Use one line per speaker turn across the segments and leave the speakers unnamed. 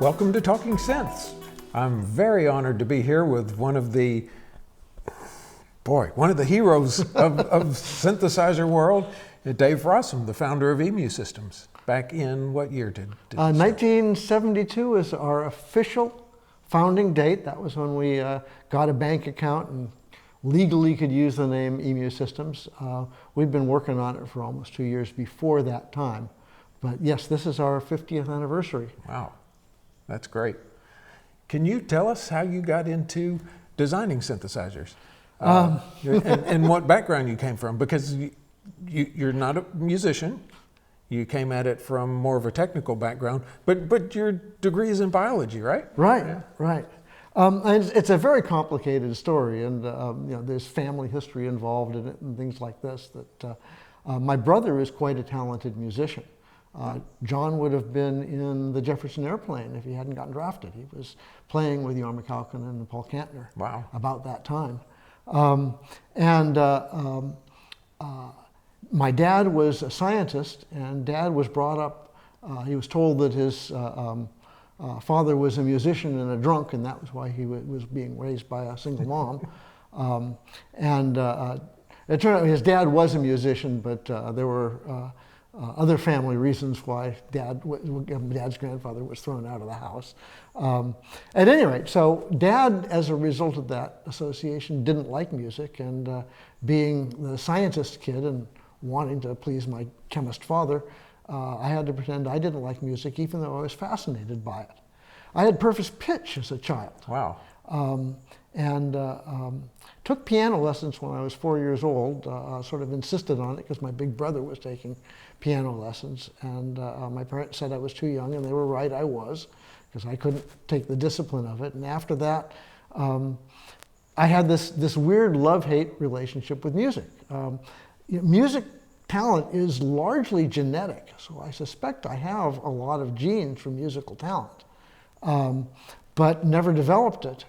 Welcome to Talking Synths. I'm very honored to be here with one of the heroes of synthesizer world, Dave Rossum, the founder of EMU Systems. Back in what year did
1972 is our official founding date. That was when we got a bank account and legally could use the name EMU Systems. We've been working on it for almost 2 years before that time. But yes, this is our 50th anniversary.
Wow, that's great. Can you tell us how you got into designing synthesizers? And what background you came from? Because you're not a musician. You came at it from more of a technical background, but your degree is in biology, right?
Right,
yeah.
Right. And it's a very complicated story, and there's family history involved in it and things like this. That my brother is quite a talented musician. John would have been in the Jefferson Airplane if he hadn't gotten drafted. He was playing with Jorma Kaukonen and Paul Kantner.
Wow.
About that time. My dad was a scientist, and Dad was brought up, he was told that his father was a musician and a drunk, and that was why he was being raised by a single mom. It turned out his dad was a musician, but there were other family reasons why Dad's grandfather was thrown out of the house. At any rate, so Dad, as a result of that association, didn't like music, and being the scientist kid and wanting to please my chemist father, I had to pretend I didn't like music, even though I was fascinated by it. I had perfect pitch as a child.
Wow.
Took piano lessons when I was 4 years old. Sort of insisted on it because my big brother was taking piano lessons, and my parents said I was too young, and they were right, I was, because I couldn't take the discipline of it. And after that, I had this weird love-hate relationship with music. Music talent is largely genetic, so I suspect I have a lot of genes for musical talent, but never developed it.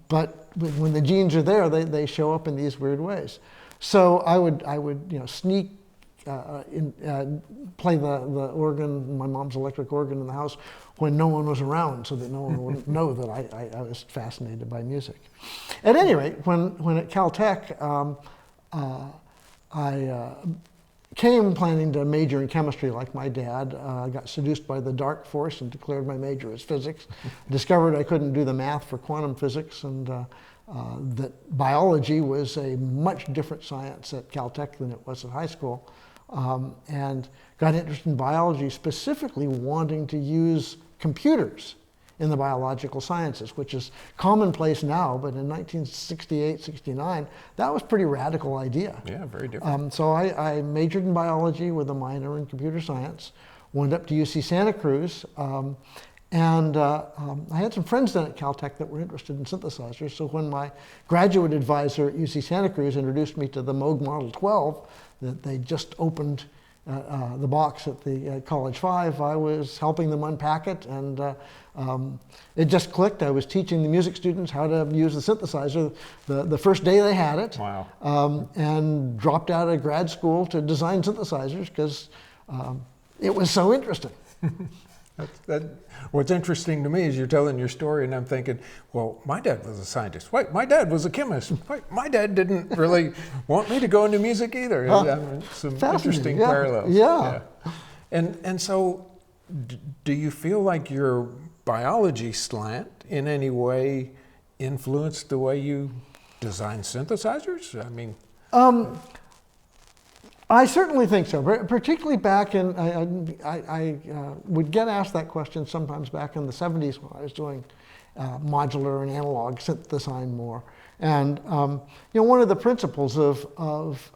But when the genes are there, they show up in these weird ways. So I would sneak play the organ, my mom's electric organ in the house, when no one was around, so that no one would know that I was fascinated by music. At any rate, when at Caltech, I came planning to major in chemistry like my dad. I got seduced by the dark force and declared my major as physics. Discovered I couldn't do the math for quantum physics, and that biology was a much different science at Caltech than it was at high school. And got interested in biology, specifically wanting to use computers in the biological sciences, which is commonplace now, but in 1968, 69, that was a pretty radical idea.
Yeah, very different.
So I majored in biology with a minor in computer science, went up to UC Santa Cruz, and I had some friends then at Caltech that were interested in synthesizers, so when my graduate advisor at UC Santa Cruz introduced me to the Moog Model 12, that they just opened the box at the College 5, I was helping them unpack it, and it just clicked. I was teaching the music students how to use the synthesizer the first day they had it.
Wow.
And dropped out of grad school to design synthesizers because it was so interesting.
What's interesting to me is you're telling your story, and I'm thinking, well, my dad was a scientist. Wait, my dad was a chemist. Wait, my dad didn't really want me to go into music either. Some interesting parallels.
Yeah.
And so, do you feel like your biology slant in any way influenced the way you design synthesizers? I mean,
I certainly think so, particularly back in, I would get asked that question sometimes back in the 70s when I was doing modular and analog synth design more. And one of the principles of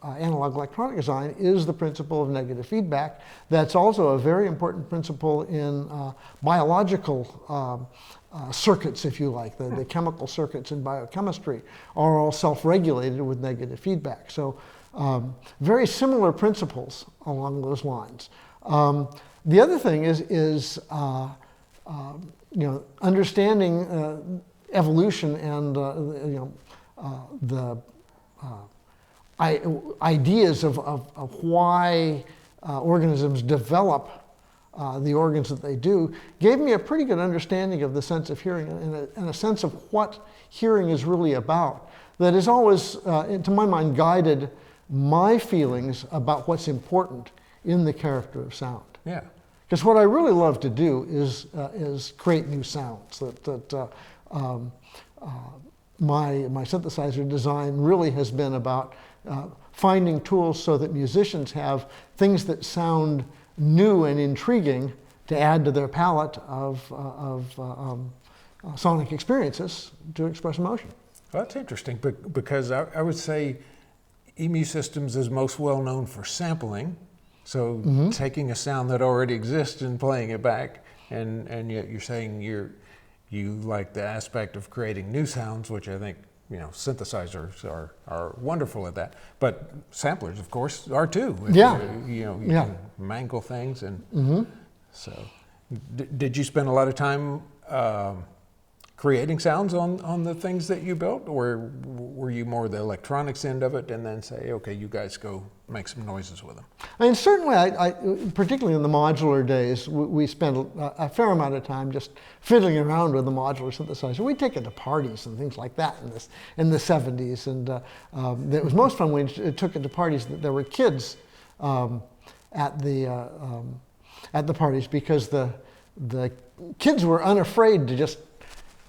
analog electronic design is the principle of negative feedback. That's also a very important principle in biological circuits, if you like. The chemical circuits in biochemistry are all self-regulated with negative feedback. So very similar principles along those lines. The other thing is understanding evolution and the ideas of why organisms develop the organs that they do, gave me a pretty good understanding of the sense of hearing and a sense of what hearing is really about. That has always, to my mind, guided my feelings about what's important in the character of sound.
Yeah.
Because what I really love to do is create new sounds. My synthesizer design really has been about finding tools so that musicians have things that sound new and intriguing to add to their palette of sonic experiences to express emotion.
Well, that's interesting because I would say EMU Systems is most well known for sampling. So taking a sound that already exists and playing it back, and yet you're saying you like the aspect of creating new sounds, which I think synthesizers are wonderful at that. But samplers, of course, are too.
Yeah.
You can mangle things, and so did you spend a lot of time creating sounds on the things that you built, or were you more the electronics end of it and then say, okay, you guys go make some noises with them?
I mean, certainly, I particularly in the modular days, we spent a fair amount of time just fiddling around with the modular synthesizer. We'd take it to parties and things like that in the 70s, and it was most fun when we took it to parties that there were kids at the parties, because the kids were unafraid to just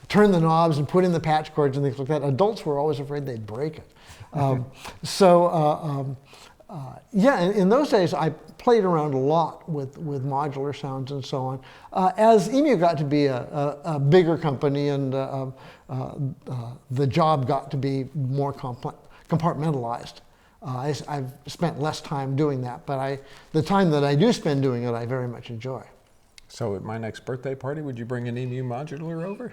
turn the knobs and put in the patch cords and things like that. Adults were always afraid they'd break it. Yeah, in those days I played around a lot with modular sounds and so on. As EMU got to be a bigger company and the job got to be more compartmentalized, I've spent less time doing that, but the time that I do spend doing it, I very much enjoy.
So at my next birthday party, would you bring an EMU modular over?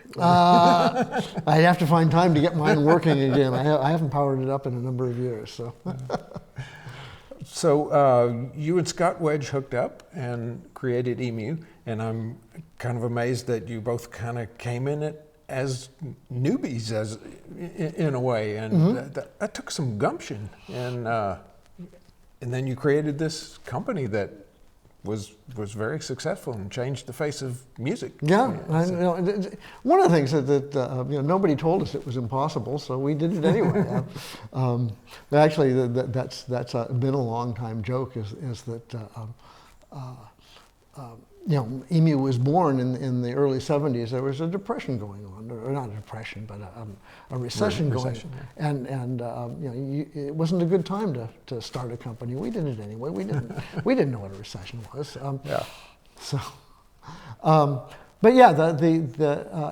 I'd have to find time to get mine working again. I haven't powered it up in a number of years. So,
so you and Scott Wedge hooked up and created EMU, and I'm kind of amazed that you both kind of came in it as newbies, in a way, and that took some gumption, and then you created this company that was very successful and changed the face of music.
Yeah, one of the things that nobody told us it was impossible, so we did it anyway. Actually, that's been a long time joke. Is that EMU was born in the early 70s. There was a depression going on, or not a depression, but a recession going on.
Yeah.
And it wasn't a good time to start a company. We did it anyway. We didn't know what a recession was.
Yeah.
So, but yeah,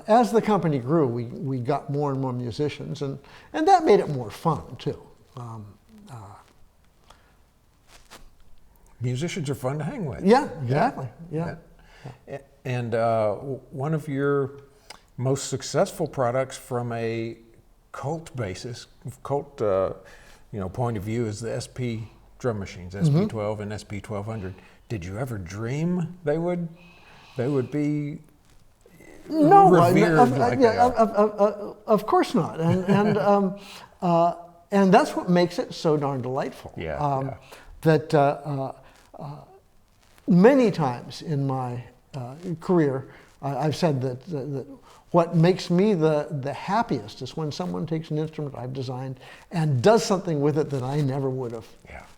as the company grew, we got more and more musicians, and that made it more fun too.
Musicians are fun to hang with.
Yeah, exactly. Yeah.
And one of your most successful products from a cult basis, point of view, is the SP drum machines, SP12 and SP1200. Did you ever dream they would be revered like they are?
Of course not. And that's what makes it so darn delightful. That many times in my career, I've said that what makes me the happiest is when someone takes an instrument I've designed and does something with it that I never would have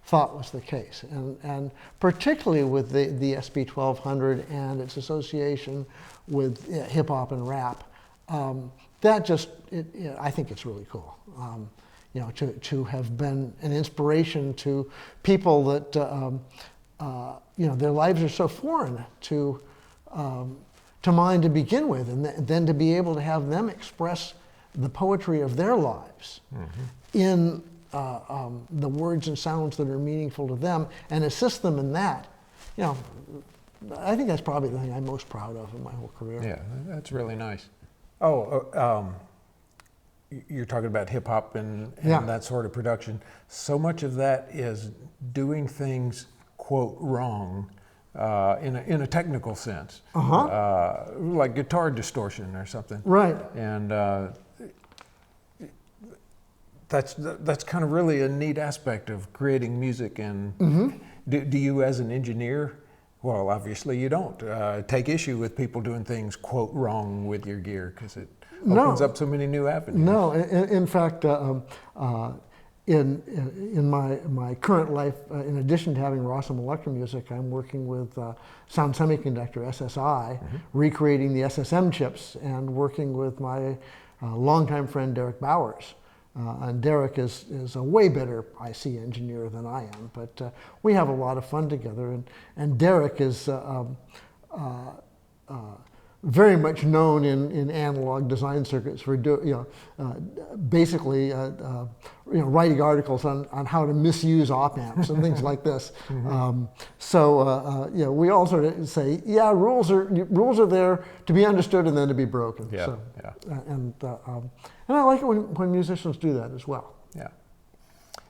thought was the case. And particularly with the SP1200 and its association with hip hop and rap, I think it's really cool. To have been an inspiration to people that their lives are so foreign to mine to begin with, and then to be able to have them express the poetry of their lives in the words and sounds that are meaningful to them, and assist them in that. I think that's probably the thing I'm most proud of in my whole career.
Yeah, that's really nice. You're talking about hip hop and that sort of production. So much of that is doing things, quote, wrong in a technical sense, like guitar distortion or something.
Right.
And that's kind of really a neat aspect of creating music. And do you, as an engineer, Well, obviously you don't take issue with people doing things, quote, wrong with your gear, because it opens up so many new avenues.
No, in fact, in my current life, in addition to having Rossum Electro-Music, I'm working with Sound Semiconductor, SSI, recreating the SSM chips, and working with my longtime friend Derek Bowers. And Derek is a way better IC engineer than I am, but we have a lot of fun together. And Derek is very much known in analog design circuits for basically writing articles on how to misuse op amps and things like this. We all sort of say, yeah, rules are there to be understood and then to be broken.
Yeah,
so,
yeah.
And I like it when musicians do that as well.
Yeah.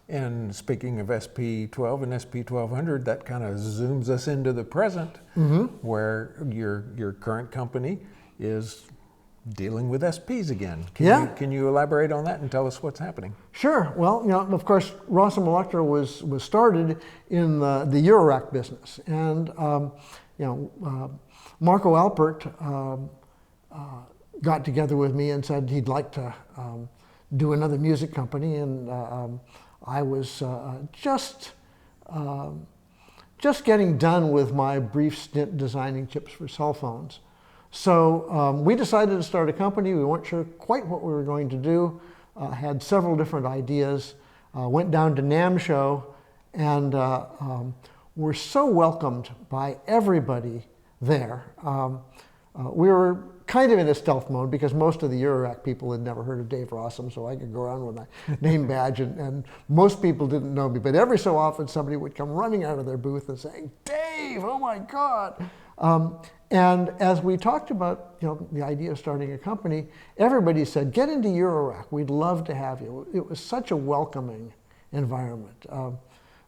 And speaking of SP12 and SP1200, that kind of zooms us into the present, where your current company is dealing with SPs again. Can you elaborate on that and tell us what's happening?
Sure. Well, of course, Rossum Electro was started in the Eurorack business, and Marco Alpert got together with me and said he'd like to do another music company, and I was just getting done with my brief stint designing chips for cell phones. So we decided to start a company. We weren't sure quite what we were going to do. Had several different ideas. Went down to NAMM show, and were so welcomed by everybody there. We were kind of in a stealth mode because most of the Eurorack people had never heard of Dave Rossum, so I could go around with my name badge, and most people didn't know me. But every so often somebody would come running out of their booth and saying, "Dave, oh my God!" And as we talked about the idea of starting a company, everybody said, "Get into Eurorack. We'd love to have you." It was such a welcoming environment.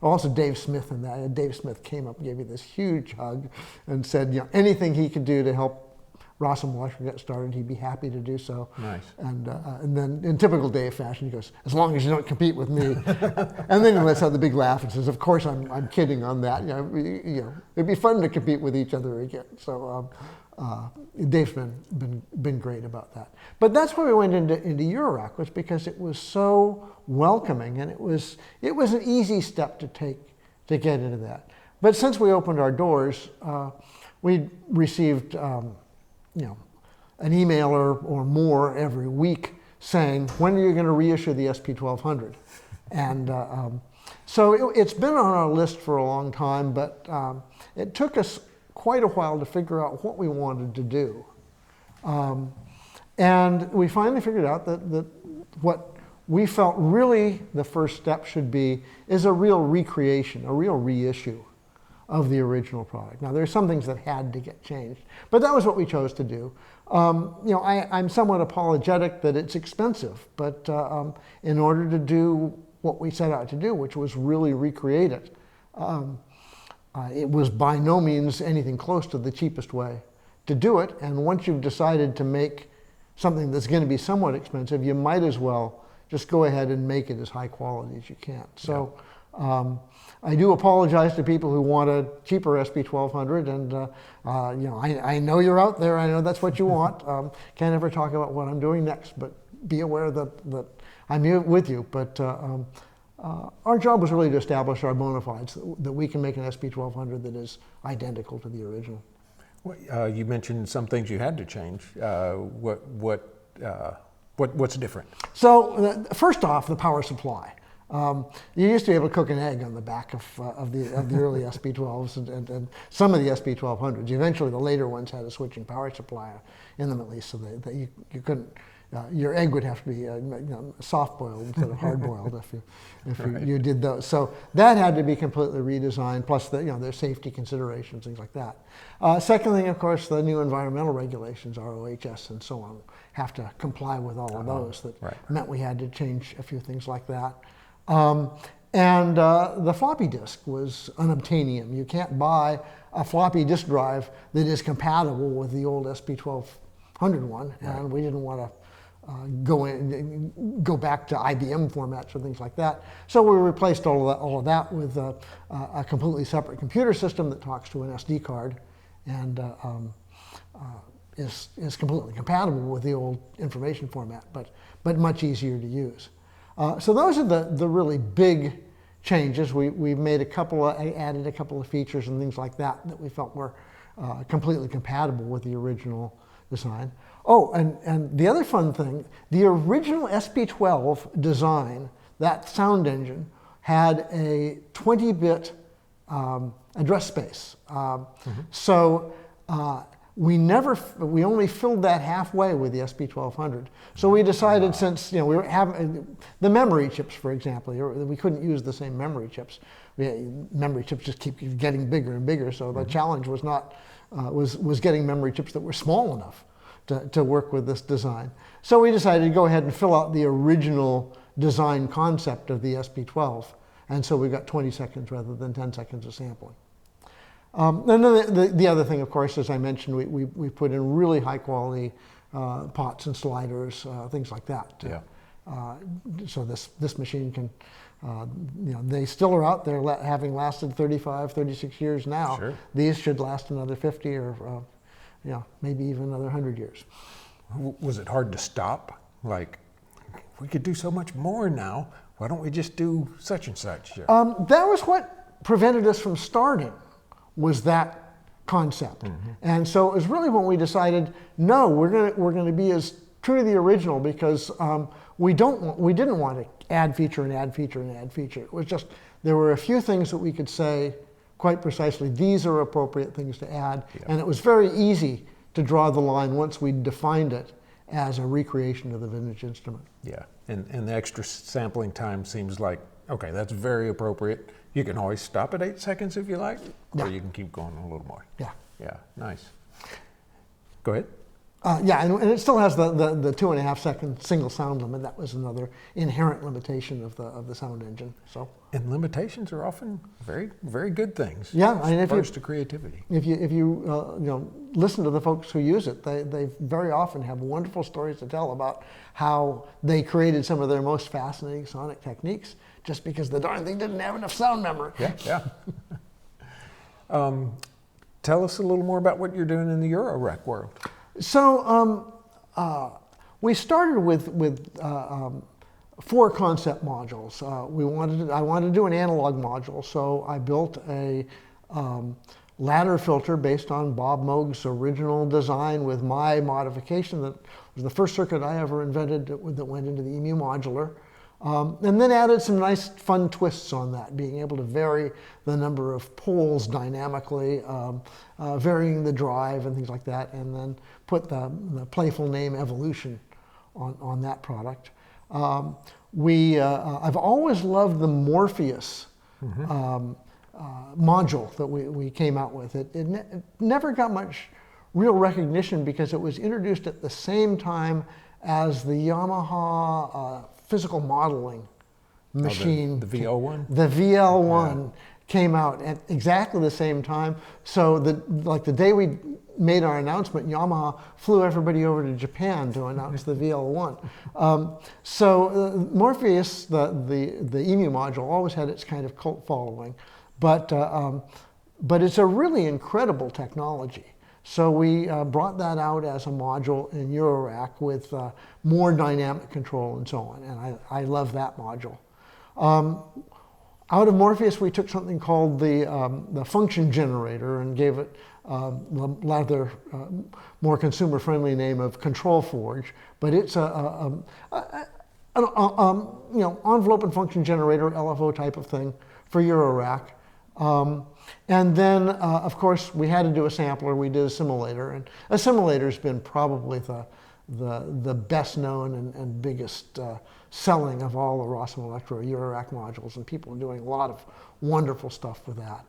Also, Dave Smith and that. Dave Smith came up and gave me this huge hug and said, anything he could do to help Rossum Electro get started, he'd be happy to do so.
Nice.
And then, in typical Dave fashion, he goes, "As long as you don't compete with me." And then he lets out the big laugh and says, "Of course, I'm kidding on that. It'd be fun to compete with each other again." So Dave's been great about that. But that's why we went into Eurorack, was because it was so welcoming, and it was an easy step to take to get into that. But since we opened our doors, we received an email or more every week saying, "When are you going to reissue the SP1200?" And so it's been on our list for a long time, but it took us quite a while to figure out what we wanted to do. And we finally figured out that what we felt really the first step should be is a real recreation, a real reissue of the original product. Now, there's some things that had to get changed, but that was what we chose to do. I'm somewhat apologetic that it's expensive, but in order to do what we set out to do, which was really recreate it, it was by no means anything close to the cheapest way to do it. And once you've decided to make something that's going to be somewhat expensive, you might as well just go ahead and make it as high quality as you can. So. I do apologize to people who want a cheaper SP1200, and I know you're out there. I know that's what you want. Can't ever talk about what I'm doing next, but be aware that I'm here with you. But our job was really to establish our bona fides, that we can make an SP1200 that is identical to the original.
Well, you mentioned some things you had to change. What's different?
So first off, the power supply. You used to be able to cook an egg on the back of the early SP12s and some of the SP1200s. Eventually, the later ones had a switching power supply in them, at least, so that you couldn't. Your egg would have to be soft boiled instead of hard boiled if you did those. So that had to be completely redesigned. Plus, there's safety considerations, things like that. Second thing, of course, the new environmental regulations, ROHS and so on, have to comply with all of those. That meant we had to change a few things like that. And the floppy disk was unobtainium. You can't buy a floppy disk drive that is compatible with the old SP1200 one, and we didn't want to go back to IBM formats or things like that. So we replaced all of that with a completely separate computer system that talks to an SD card and is completely compatible with the old information format, but much easier to use. So those are the really big changes. We've made added a couple of features and things like that we felt were completely compatible with the original design. Oh, and the other fun thing, the original SP12 design, that sound engine, had a 20-bit address space. So we only filled that halfway with the SP1200. So we decided, since we were having the memory chips, for example, we couldn't use the same memory chips. Memory chips just keep getting bigger and bigger. So the challenge was not was getting memory chips that were small enough to work with this design. So we decided to go ahead and fill out the original design concept of the SP12. And so we got 20 seconds rather than 10 seconds of sampling. And then the other thing, of course, as I mentioned, we put in really high quality pots and sliders, things like that.
Yeah.
So this machine can, they still are out there, having lasted 35, 36 years now.
Sure.
These should last another 50 or maybe even another 100 years.
Was it hard to stop? Like, we could do so much more now. Why don't we just do such and such?
That was what prevented us from starting, was that concept. And so it was really when we decided, no, we're going to be as true to the original, because we didn't want to add feature and add feature and add feature. It was just, there were a few things that we could say quite precisely, these are appropriate things to add.
Yeah.
And it was very easy to draw the line once we defined it as a recreation of the vintage instrument.
Yeah, and the extra sampling time seems like, okay, that's very appropriate. You can always stop at 8 seconds if you like, or you can keep going a little more.
Yeah.
Yeah, nice. Go ahead.
And it still has the 2.5 second single sound limit. That was another inherent limitation of the sound engine. So. And
limitations are often very, very good things.
Yeah, I mean,
to creativity.
If you listen to the folks who use it, they very often have wonderful stories to tell about how they created some of their most fascinating sonic techniques just because the darn thing didn't have enough sound memory.
Yeah. Tell us a little more about what you're doing in the Eurorack world.
So we started with 4 concept modules. I wanted to do an analog module, so I built a ladder filter based on Bob Moog's original design with my modification. That was the first circuit I ever invented that went into the EMU modular. And then added some nice fun twists on that, being able to vary the number of poles dynamically, varying the drive and things like that, and then put the playful name Evolution on that product. I've always loved the Morpheus module that we came out with. It never got much real recognition because it was introduced at the same time as the Yamaha physical modeling machine.
The VL1?
The VL1 came out at exactly the same time. So the day we made our announcement, Yamaha flew everybody over to Japan to announce the VL1. So Morpheus, the EMU module, always had its kind of cult following. But it's a really incredible technology. So we brought that out as a module in Eurorack with more dynamic control and so on, and I love that module. Out of Morpheus, we took something called the function generator and gave it the rather more consumer-friendly name of Control Forge, but it's an envelope and function generator, LFO type of thing for Eurorack. And then, of course, we had to do a sampler. We did a simulator, and a simulator's been probably the best known and biggest selling of all the Rossum Electro-Eurorack modules, and people are doing a lot of wonderful stuff with that.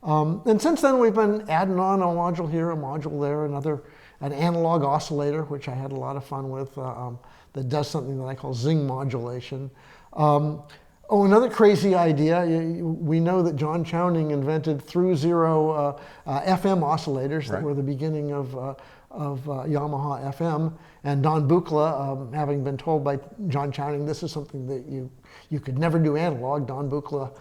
And since then, we've been adding on a module here, a module there, an analog oscillator, which I had a lot of fun with, that does something that I call zing modulation. Another crazy idea. We know that John Chowning invented through zero FM oscillators that were the beginning of Yamaha FM, and Don Buchla, having been told by John Chowning this is something that you could never do analog. Don Buchla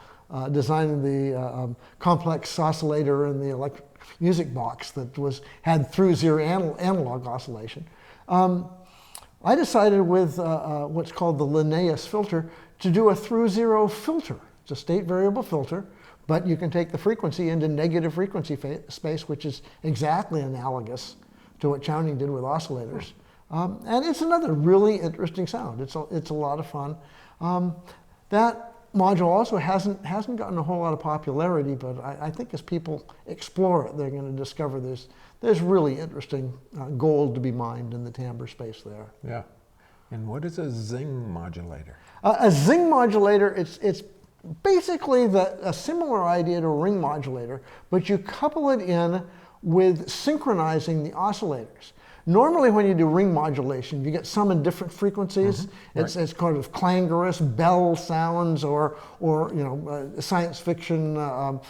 designing the complex oscillator in the electric music box that had through zero analog oscillation. I decided with what's called the Linnaeus filter to do a through zero filter. It's a state variable filter, but you can take the frequency into negative frequency space, which is exactly analogous to what Chowning did with oscillators. And it's another really interesting sound. It's a lot of fun. That module also hasn't gotten a whole lot of popularity, but I think as people explore it, they're going to discover there's really interesting gold to be mined in the timbre space there.
Yeah. And what is a Zing modulator?
A Zing modulator, it's basically a similar idea to a ring modulator, but you couple it in with synchronizing the oscillators. Normally when you do ring modulation, you get some in different frequencies.
Mm-hmm.
It's kind of clangorous bell sounds or science fiction, or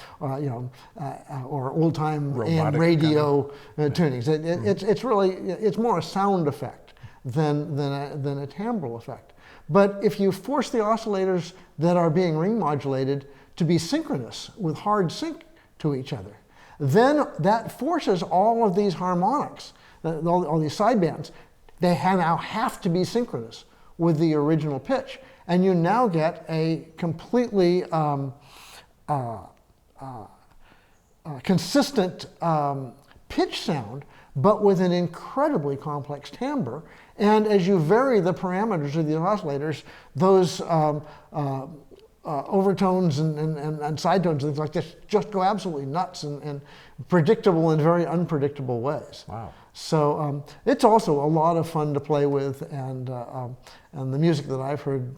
old time AM radio tunings. It's more a sound effect than a timbral effect. But if you force the oscillators that are being ring modulated to be synchronous with hard sync to each other, then that forces all of these harmonics, all these sidebands, they now have to be synchronous with the original pitch. And you now get a completely consistent pitch sound, but with an incredibly complex timbre. And as you vary the parameters of the oscillators, those overtones and side tones and things like this just go absolutely nuts and predictable in very unpredictable ways.
Wow. So
it's also a lot of fun to play with, and the music that I've heard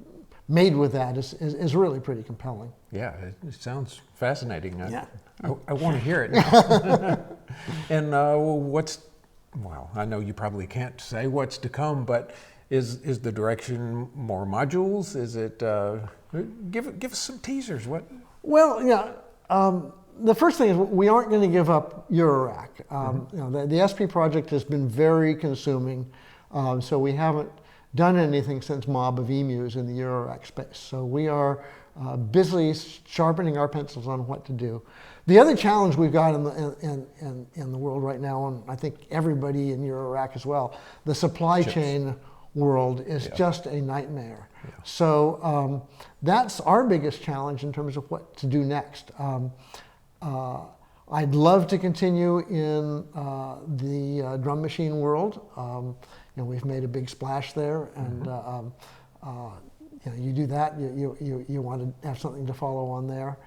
made with that is really pretty compelling.
Yeah, it sounds fascinating.
Yeah.
I want to hear it now. And well, I know you probably can't say what's to come, but is the direction more modules? Is it, give us some teasers. What?
Well, yeah. The first thing is we aren't going to give up Eurorack. The SP project has been very consuming, so we haven't done anything since Mob of Emus in the Eurorack space. So we are busily sharpening our pencils on what to do. The other challenge we've got in the world right now, and I think everybody in Eurorack as well, the supply chain world is just a nightmare. Yeah. So that's our biggest challenge in terms of what to do next. I'd love to continue in the drum machine world. We've made a big splash there, and you do that, you want to have something to follow on there.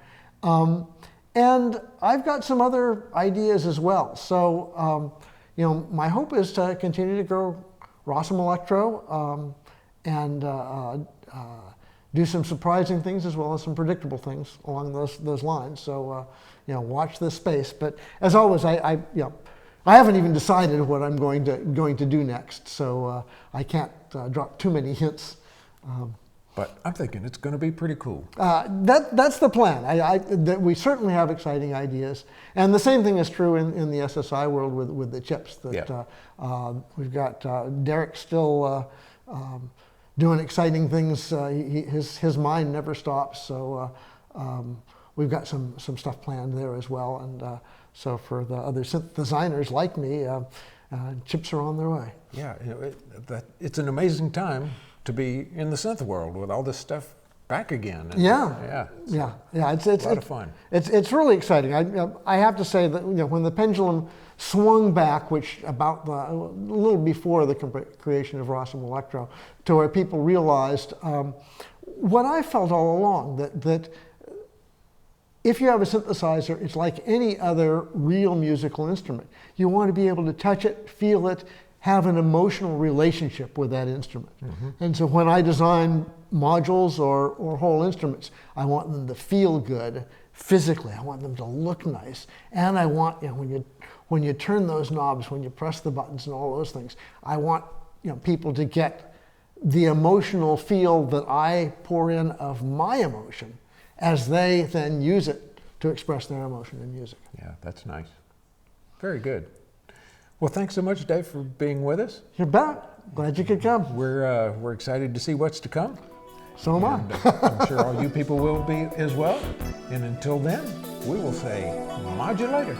And I've got some other ideas as well. So, my hope is to continue to grow Rossum Electro and do some surprising things as well as some predictable things along those lines. So, watch this space. But as always, I haven't even decided what I'm going to do next. So I can't drop too many hints.
But I'm thinking it's going to be pretty cool.
That's the plan. We certainly have exciting ideas. And the same thing is true in the SSI world with the chips. That we've got Derek still doing exciting things. His mind never stops. So we've got some stuff planned there as well. And so for the other synth designers like me, chips are on their way.
Yeah, it's an amazing time to be in the synth world with all this stuff back again. And
It's a
lot of fun.
It's really exciting. I have to say that when the pendulum swung back, which a little before the creation of Rossum Electro, to where people realized what I felt all along, that if you have a synthesizer, it's like any other real musical instrument. You want to be able to touch it, feel it, have an emotional relationship with that instrument. Mm-hmm. And so when I design modules or whole instruments, I want them to feel good physically. I want them to look nice. And I want, when you turn those knobs, when you press the buttons and all those things, I want people to get the emotional feel that I pour in of my emotion as they then use it to express their emotion in music.
Yeah, that's nice. Very good. Well, thanks so much, Dave, for being with us.
You bet. Glad you could come.
We're excited to see what's to come.
So am I.
And, I'm sure all you people will be as well. And until then, we will say modulator.